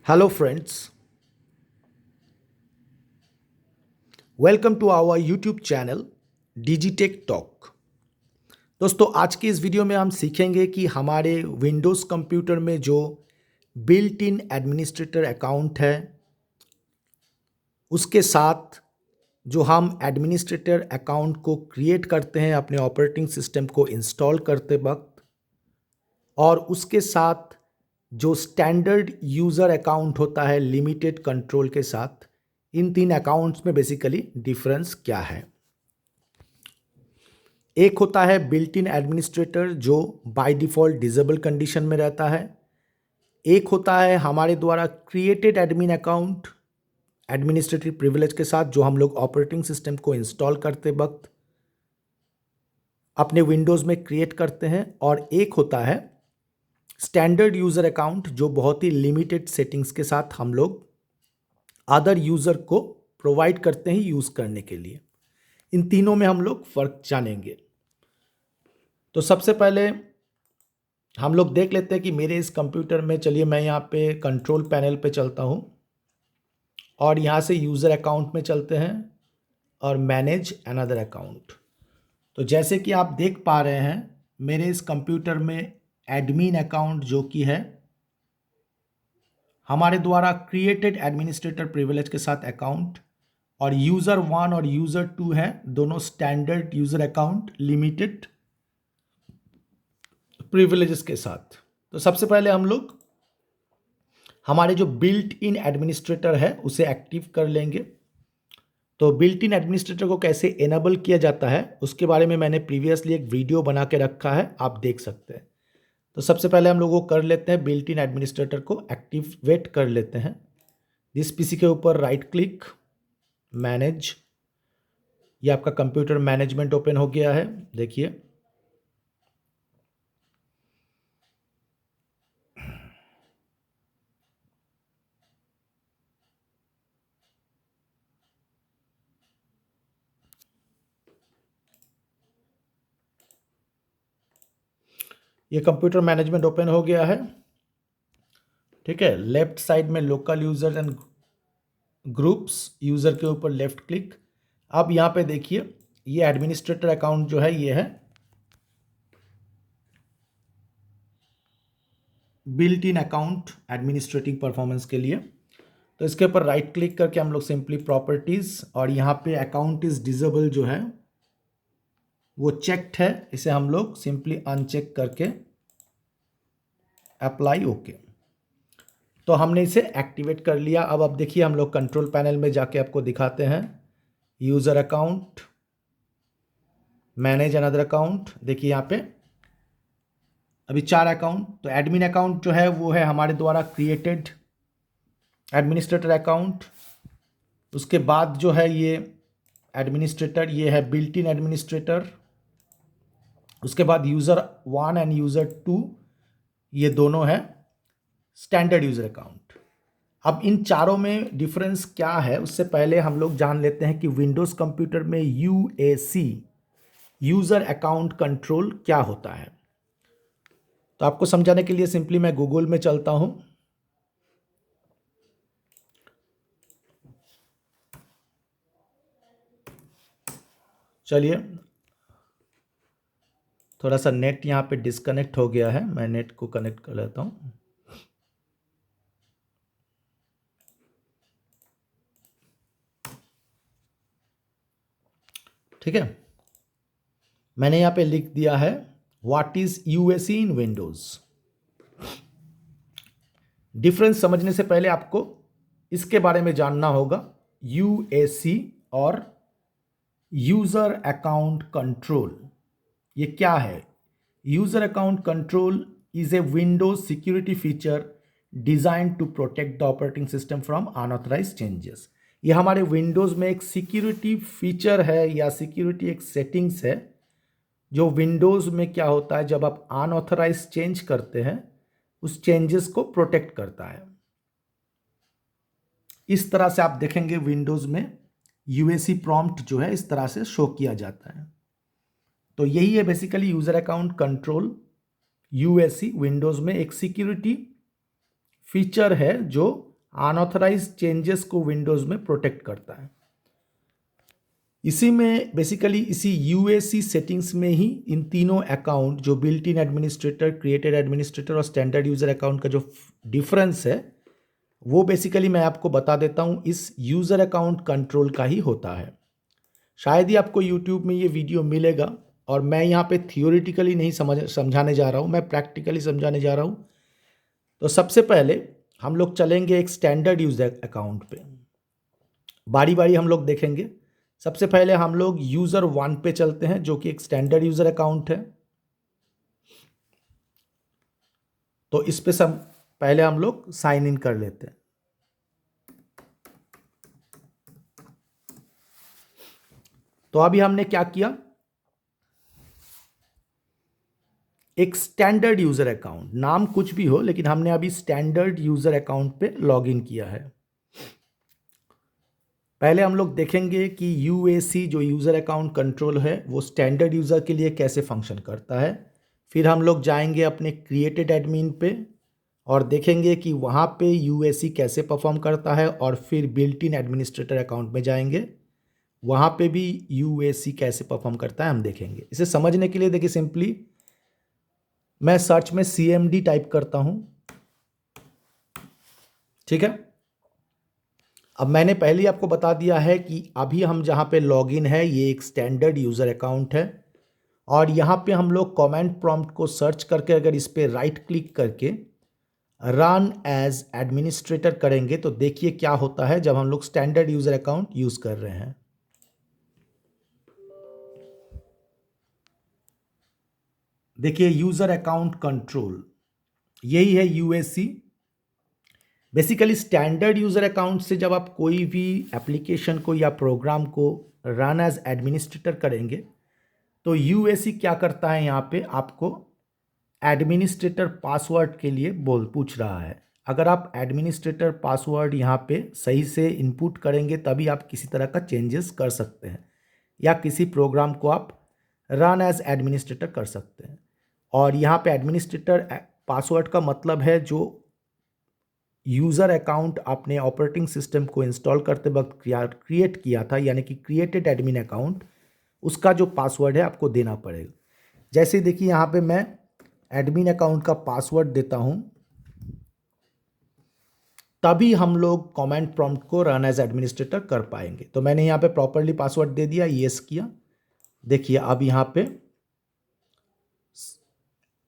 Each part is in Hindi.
Hello, friends. Welcome to our YouTube channel Digitech Talk. दोस्तों आज की इस वीडियो में हम सीखेंगे कि हमारे विंडोज़ कंप्यूटर में जो बिल्ट इन एडमिनिस्ट्रेटर अकाउंट है उसके साथ जो हम एडमिनिस्ट्रेटर अकाउंट को क्रिएट करते हैं अपने ऑपरेटिंग सिस्टम को इंस्टॉल करते वक्त और उसके साथ जो स्टैंडर्ड यूज़र अकाउंट होता है लिमिटेड कंट्रोल के साथ, इन तीन अकाउंट्स में बेसिकली डिफरेंस क्या है। एक होता है बिल्ट इन एडमिनिस्ट्रेटर जो बाय डिफ़ॉल्ट डिसेबल कंडीशन में रहता है। एक होता है हमारे द्वारा created admin account administrative privilege के साथ जो हम लोग ऑपरेटिंग सिस्टम को इंस्टॉल करते वक्त अपने विंडोज़ में क्रिएट करते हैं। और एक होता है स्टैंडर्ड यूज़र अकाउंट जो बहुत ही लिमिटेड सेटिंग्स के साथ हम लोग अदर यूज़र को प्रोवाइड करते हैं यूज़ करने के लिए। इन तीनों में हम लोग फ़र्क जानेंगे। तो सबसे पहले हम लोग देख लेते हैं कि मेरे इस कंप्यूटर में, चलिए मैं यहाँ पे कंट्रोल पैनल पे चलता हूँ और यहाँ से यूज़र अकाउंट में चलते हैं और मैनेज अनदर अकाउंट। तो जैसे कि आप देख पा रहे हैं मेरे इस कंप्यूटर में एडमिन अकाउंट जो कि है हमारे द्वारा क्रिएटेड एडमिनिस्ट्रेटर प्रिविलेज के साथ अकाउंट, और यूज़र 1 और यूज़र 2 है दोनों standard user account limited privileges के साथ। तो सबसे पहले हम लोग हमारे जो बिल्ट इन एडमिनिस्ट्रेटर है उसे एक्टिव कर लेंगे। तो बिल्ट इन एडमिनिस्ट्रेटर को कैसे एनेबल किया जाता है उसके बारे में मैंने प्रीवियसली एक वीडियो बना के रखा है, आप देख सकते हैं। तो सबसे पहले हम लोग वो कर लेते हैं, बिल्ट इन एडमिनिस्ट्रेटर को एक्टिवेट कर लेते हैं। जिस पीसी के ऊपर राइट क्लिक, मैनेज, ये आपका कंप्यूटर मैनेजमेंट ओपन हो गया है। देखिए ये कंप्यूटर मैनेजमेंट ओपन हो गया है। ठीक है, लेफ्ट साइड में local user and groups, user के ऊपर लेफ्ट क्लिक। अब यहाँ पे देखिए ये एडमिनिस्ट्रेटर अकाउंट जो है ये है built in account administrative performance के लिए। तो इसके ऊपर राइट क्लिक करके हम लोग सिंपली प्रॉपर्टीज, और यहाँ पे अकाउंट इज डिसेबल जो है वो चेक्ड है, इसे हम लोग सिंपली अनचेक करके अप्लाई ओके। तो हमने इसे एक्टिवेट कर लिया। अब आप देखिए हम लोग कंट्रोल पैनल में जाके आपको दिखाते हैं user account, manage another account. देखिए यहाँ पे अभी 4 अकाउंट। तो एडमिन अकाउंट जो है वो है हमारे द्वारा क्रिएटेड एडमिनिस्ट्रेटर अकाउंट। उसके बाद जो है ये एडमिनिस्ट्रेटर, ये है बिल्ट इन एडमिनिस्ट्रेटर। उसके बाद यूज़र 1 एंड यूज़र 2, ये दोनों है स्टैंडर्ड यूज़र अकाउंट। अब इन चारों में डिफरेंस क्या है उससे पहले हम लोग जान लेते हैं कि विंडोज़ कंप्यूटर में यूएसी यूज़र अकाउंट कंट्रोल क्या होता है। तो आपको समझाने के लिए सिंपली मैं गूगल में चलता हूं। चलिए, थोड़ा सा नेट यहाँ पे डिस्कनेक्ट हो गया है, मैं नेट को कनेक्ट कर लेता हूं। ठीक है, मैंने यहाँ पे लिख दिया है what is UAC in Windows. Difference समझने से पहले आपको इसके बारे में जानना होगा। यूएसी और यूजर अकाउंट कंट्रोल ये क्या है। User account control is a Windows security feature design to protect the operating system from unauthorized changes. ये हमारे विंडोज में एक सिक्योरिटी फीचर है या सिक्योरिटी एक सेटिंग्स है जो विंडोज में क्या होता है जब आप अनऑथराइज्ड चेंज करते हैं उस चेंजेस को प्रोटेक्ट करता है। इस तरह से आप देखेंगे विंडोज में यूएसी प्रॉम्प्ट जो है इस तरह से शो किया जाता है। तो यही है basically user account control. UAC Windows में एक सिक्योरिटी फीचर है जो अनऑथराइज चेंजेस को विंडोज़ में प्रोटेक्ट करता है। इसी में बेसिकली इसी यूएसी सेटिंग्स में ही इन तीनों अकाउंट जो built in administrator, created administrator और स्टैंडर्ड यूज़र अकाउंट का जो डिफरेंस है वो बेसिकली मैं आपको बता देता हूँ, इस यूज़र अकाउंट कंट्रोल का ही होता है। शायद ही आपको यूट्यूब में ये वीडियो मिलेगा और मैं यहाँ पे थियोरिटिकली नहीं समझाने जा रहा हूँ, मैं प्रैक्टिकली समझाने जा रहा हूँ। तो सबसे पहले हम लोग चलेंगे एक स्टैंडर्ड यूज़र अकाउंट पे, बारी बारी हम लोग देखेंगे। सबसे पहले हम लोग यूज़र 1 पे चलते हैं जो कि एक स्टैंडर्ड यूज़र अकाउंट है। तो इस पे सब पहले हम लोग साइन इन कर लेते हैं। तो अभी हमने क्या किया, एक स्टैंडर्ड यूज़र अकाउंट, नाम कुछ भी हो लेकिन हमने अभी स्टैंडर्ड यूज़र अकाउंट पे लॉगिन किया है। पहले हम लोग देखेंगे कि यूएसी जो यूज़र अकाउंट कंट्रोल है वो स्टैंडर्ड यूज़र के लिए कैसे फंक्शन करता है। फिर हम लोग जाएंगे अपने क्रिएटेड एडमिन पे और देखेंगे कि वहाँ पे यूएसी कैसे परफॉर्म करता है, और फिर बिल्ट इन एडमिनिस्ट्रेटर अकाउंट में जाएंगे, वहाँ पे भी यूएसी कैसे परफॉर्म करता है हम देखेंगे। इसे समझने के लिए देखिए सिंपली मैं सर्च में CMD टाइप करता हूँ, ठीक है। अब मैंने पहले ही आपको बता दिया है कि अभी हम जहाँ पे लॉगिन है ये एक स्टैंडर्ड यूज़र अकाउंट है, और यहाँ पे हम लोग कमेंट प्रॉम्प्ट को सर्च करके अगर इस पर राइट क्लिक करके रन एज एडमिनिस्ट्रेटर करेंगे तो देखिए क्या होता है जब हम लोग स्टैंडर्ड यूज़र अकाउंट यूज़ कर रहे हैं। देखिए यूज़र अकाउंट कंट्रोल, यही है UAC. Basically standard user account से जब आप कोई भी एप्लीकेशन को या प्रोग्राम को रन एज एडमिनिस्ट्रेटर करेंगे तो यूएसी क्या करता है, यहाँ पे आपको एडमिनिस्ट्रेटर पासवर्ड के लिए पूछ रहा है। अगर आप एडमिनिस्ट्रेटर पासवर्ड यहाँ पे सही से इनपुट करेंगे तभी आप किसी तरह का चेंजेस कर सकते हैं या किसी प्रोग्राम को आप रन एज एडमिनिस्ट्रेटर कर सकते हैं। और यहाँ पे एडमिनिस्ट्रेटर पासवर्ड का मतलब है जो यूज़र अकाउंट आपने ऑपरेटिंग सिस्टम को इंस्टॉल करते वक्त क्रिएट किया था, यानी कि क्रिएटेड एडमिन अकाउंट, उसका जो पासवर्ड है आपको देना पड़ेगा। जैसे देखिए यहाँ पे मैं एडमिन अकाउंट का पासवर्ड देता हूँ तभी हम लोग कमेंट प्रॉम्प्ट को रन एज एडमिनिस्ट्रेटर कर पाएंगे। तो मैंने यहाँ पे प्रॉपरली पासवर्ड दे दिया, येस किया। देखिए अब यहाँ पे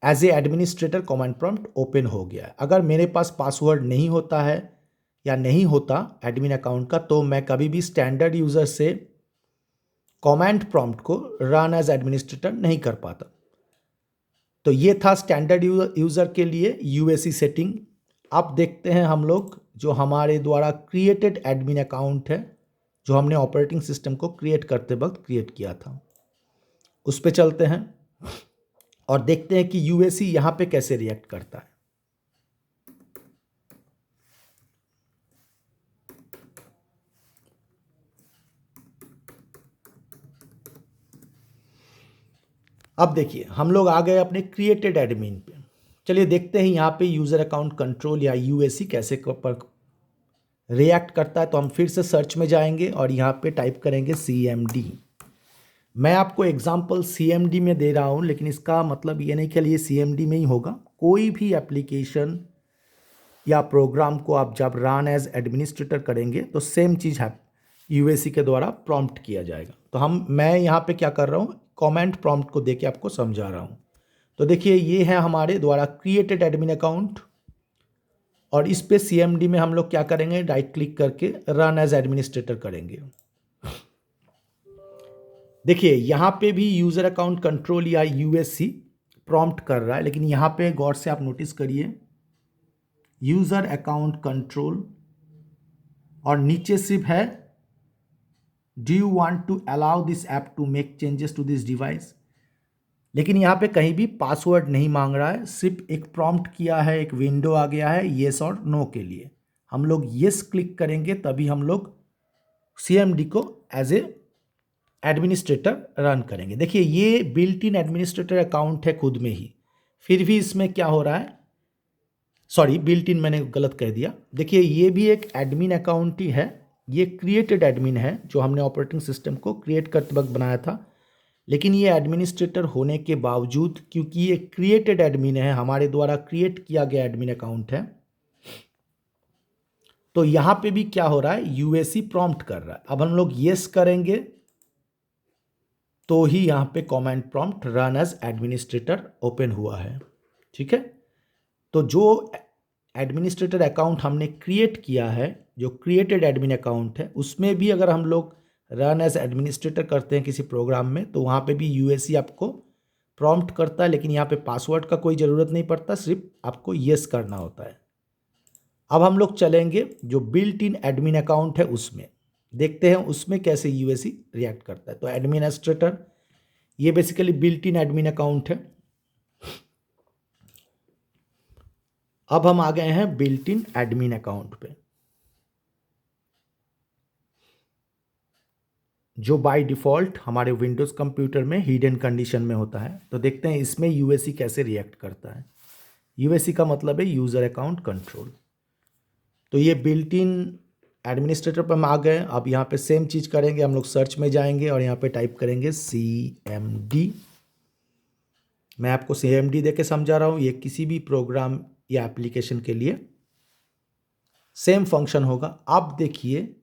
as a administrator command prompt open हो गया है। अगर मेरे पास पासवर्ड नहीं होता है या नहीं होता एडमिन अकाउंट का तो मैं कभी भी स्टैंडर्ड यूज़र से कमांड प्रॉम्प्ट को रन एज एडमिनिस्ट्रेटर नहीं कर पाता। तो ये था स्टैंडर्ड यूज़र के लिए यूएसी सेटिंग। अब देखते हैं हम लोग जो हमारे द्वारा क्रिएटेड एडमिन अकाउंट है, जो हमने ऑपरेटिंग सिस्टम को क्रिएट करते वक्त क्रिएट किया था, उस पर चलते हैं और देखते हैं कि यूएसी यहाँ पे कैसे रिएक्ट करता है। अब देखिए हम लोग आ गए अपने क्रिएटेड एडमिन पे। चलिए देखते हैं यहाँ पे यूज़र अकाउंट कंट्रोल या यूएसी कैसे पर रिएक्ट करता है। तो हम फिर से सर्च में जाएंगे और यहाँ पे टाइप करेंगे CMD। मैं आपको एग्जांपल CMD में दे रहा हूँ, लेकिन इसका मतलब ये नहीं कि ये CMD में ही होगा। कोई भी एप्लीकेशन या प्रोग्राम को आप जब रन एज एडमिनिस्ट्रेटर करेंगे तो सेम चीज़ है, यूएसी के द्वारा प्रॉम्प्ट किया जाएगा। तो मैं यहाँ पे क्या कर रहा हूँ, कमेंट प्रॉम्प्ट को देके आपको समझा रहा हूँ। तो देखिए ये है हमारे द्वारा क्रिएटेड एडमिन अकाउंट, और इस पे CMD में हम लोग क्या करेंगे, राइट क्लिक करके रन एज एडमिनिस्ट्रेटर करेंगे। देखिए यहाँ पे भी यूज़र अकाउंट कंट्रोल या यूएसी प्रॉम्प्ट कर रहा है, लेकिन यहाँ पे गौर से आप नोटिस करिए यूज़र अकाउंट कंट्रोल और नीचे सिर्फ है do you want to allow this app to make changes to this device. लेकिन यहाँ पे कहीं भी पासवर्ड नहीं मांग रहा है, सिर्फ एक प्रॉम्प्ट किया है, एक विंडो आ गया है येस और नो के लिए। हम लोग येस क्लिक करेंगे तभी हम लोग CMD को एज ए एडमिनिस्ट्रेटर रन करेंगे। देखिए ये बिल्ट इन एडमिनिस्ट्रेटर अकाउंट है खुद में ही, फिर भी इसमें क्या हो रहा है, सॉरी बिल्ट इन मैंने गलत कह दिया। देखिए ये भी एक एडमिन अकाउंट ही है, ये क्रिएटेड एडमिन है जो हमने ऑपरेटिंग सिस्टम को क्रिएट करते वक्त बनाया था, लेकिन ये एडमिनिस्ट्रेटर होने के बावजूद, क्योंकि ये क्रिएटेड एडमिन है, हमारे द्वारा क्रिएट किया गया एडमिन अकाउंट है, तो यहाँ पे भी क्या हो रहा है, यूएसी प्रॉम्प्ट कर रहा है। अब हम लोग येस करेंगे तो ही यहाँ पे command prompt run as administrator open हुआ है। ठीक है, तो जो एडमिनिस्ट्रेटर अकाउंट हमने क्रिएट किया है, जो क्रिएटेड एडमिन अकाउंट है, उसमें भी अगर हम लोग रन एज एडमिनिस्ट्रेटर करते हैं किसी प्रोग्राम में, तो वहाँ पे भी यूएसी आपको प्रॉम्प्ट करता है, लेकिन यहाँ पे पासवर्ड का कोई ज़रूरत नहीं पड़ता, सिर्फ आपको येस करना होता है। अब हम लोग चलेंगे जो बिल्ट इन एडमिन अकाउंट है उसमें, देखते हैं उसमें कैसे यूएसी रिएक्ट करता है। तो एडमिनिस्ट्रेटर, ये basically built in admin account है। अब हम आ गए हैं बिल्ट इन एडमिन अकाउंट पे, जो बाय डिफ़ॉल्ट हमारे विंडोज़ कंप्यूटर में हिडन कंडीशन में होता है। तो देखते हैं इसमें यूएसी कैसे रिएक्ट करता है। यूएसी का मतलब है यूज़र अकाउंट कंट्रोल। तो ये बिल्ट इन एडमिनिस्ट्रेटर पर हम आ गए। अब यहाँ पे सेम चीज़ करेंगे, हम लोग सर्च में जाएंगे और यहाँ पे टाइप करेंगे CMD। मैं आपको CMD दे के समझा रहा हूँ, ये किसी भी प्रोग्राम या एप्लीकेशन के लिए सेम फंक्शन होगा। अब देखिए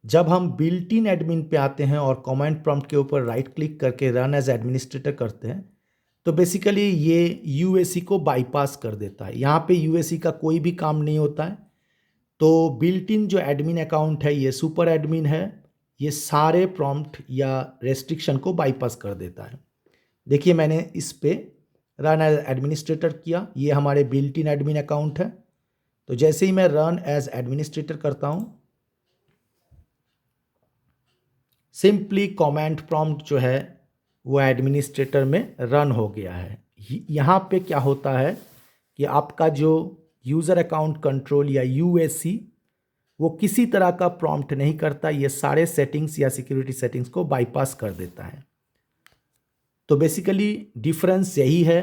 जब हम बिल्ट इन एडमिन पे आते हैं और कमांड प्रॉम्प्ट के ऊपर राइट क्लिक करके रन एज एडमिनिस्ट्रेटर करते हैं, तो बेसिकली ये यूएसी को बाईपास कर देता है। यहाँ पे यूएसी का कोई भी काम नहीं होता है। तो बिल्ट इन जो एडमिन अकाउंट है, ये सुपर एडमिन है, ये सारे प्रॉम्प्ट या रेस्ट्रिक्शन को बाईपास कर देता है। देखिए मैंने इस पे रन एज एडमिनिस्ट्रेटर किया, ये हमारे बिल्ट इन एडमिन अकाउंट है। तो जैसे ही मैं रन एज एडमिनिस्ट्रेटर करता हूँ, सिंपली कमांड प्रॉम्प्ट जो है वो एडमिनिस्ट्रेटर में रन हो गया है। यहाँ पे क्या होता है कि आपका जो यूज़र अकाउंट कंट्रोल या यूएसी, वो किसी तरह का प्रॉम्प्ट नहीं करता, ये सारे सेटिंग्स या सिक्योरिटी सेटिंग्स को बाईपास कर देता है। तो बेसिकली डिफरेंस यही है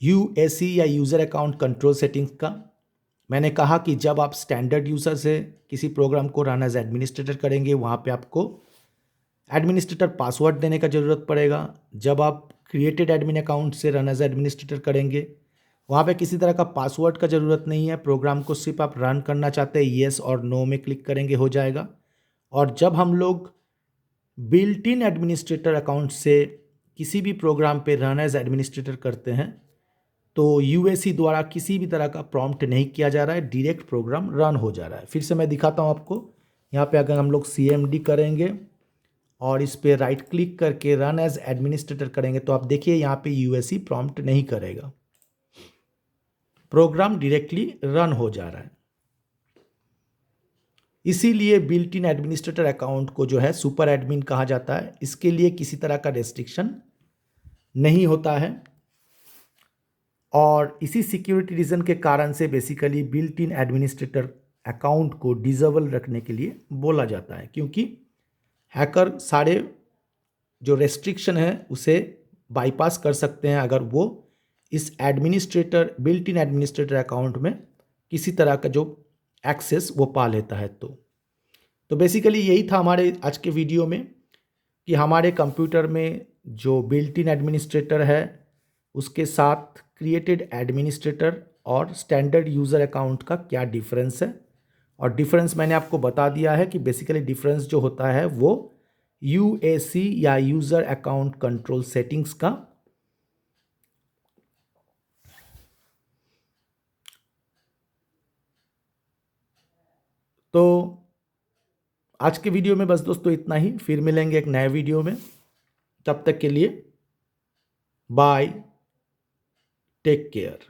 यूएसी या यूज़र अकाउंट कंट्रोल सेटिंग्स का। मैंने कहा कि जब आप स्टैंडर्ड यूज़र से किसी प्रोग्राम को रन एज एडमिनिस्ट्रेटर करेंगे, वहाँ पे आपको एडमिनिस्ट्रेटर पासवर्ड देने का ज़रूरत पड़ेगा। जब आप क्रिएटेड एडमिन अकाउंट से रन एज एडमिनिस्ट्रेटर करेंगे, वहाँ पे किसी तरह का पासवर्ड का ज़रूरत नहीं है, प्रोग्राम को सिर्फ आप रन करना चाहते हैं, येस और नो में क्लिक करेंगे हो जाएगा। और जब हम लोग बिल्ट इन एडमिनिस्ट्रेटर अकाउंट से किसी भी प्रोग्राम पे रन एज एडमिनिस्ट्रेटर करते हैं, तो यूएसी द्वारा किसी भी तरह का प्रॉम्प्ट नहीं किया जा रहा है, डायरेक्ट प्रोग्राम रन हो जा रहा है। फिर से मैं दिखाता हूँ आपको। यहाँ पे अगर हम लोग CMD करेंगे और इस पे राइट क्लिक करके रन एज एडमिनिस्ट्रेटर करेंगे, तो आप देखिए यहाँ पे यूएसी प्रॉम्प्ट नहीं करेगा, प्रोग्राम डायरेक्टली रन हो जा रहा है। इसीलिए बिल्ट इन एडमिनिस्ट्रेटर अकाउंट को जो है सुपर एडमिन कहा जाता है। इसके लिए किसी तरह का रेस्ट्रिक्शन नहीं होता है, और इसी सिक्योरिटी रीज़न के कारण से basically built in administrator account को डिसेबल रखने के लिए बोला जाता है, क्योंकि हैकर सारे जो रेस्ट्रिक्शन है उसे बाईपास कर सकते हैं अगर वो इस administrator built in administrator account में किसी तरह का जो एक्सेस वो पा लेता है। तो बेसिकली यही था हमारे आज के वीडियो में कि हमारे कंप्यूटर में जो बिल्ट इन एडमिनिस्ट्रेटर है उसके साथ क्रिएटेड एडमिनिस्ट्रेटर और स्टैंडर्ड यूज़र अकाउंट का क्या डिफरेंस है। और डिफरेंस मैंने आपको बता दिया है कि बेसिकली डिफरेंस जो होता है वो यूएसी या यूज़र अकाउंट कंट्रोल सेटिंग्स का तो आज के वीडियो में बस दोस्तों इतना ही। फिर मिलेंगे एक नए वीडियो में, तब तक के लिए बाय, टेक केयर।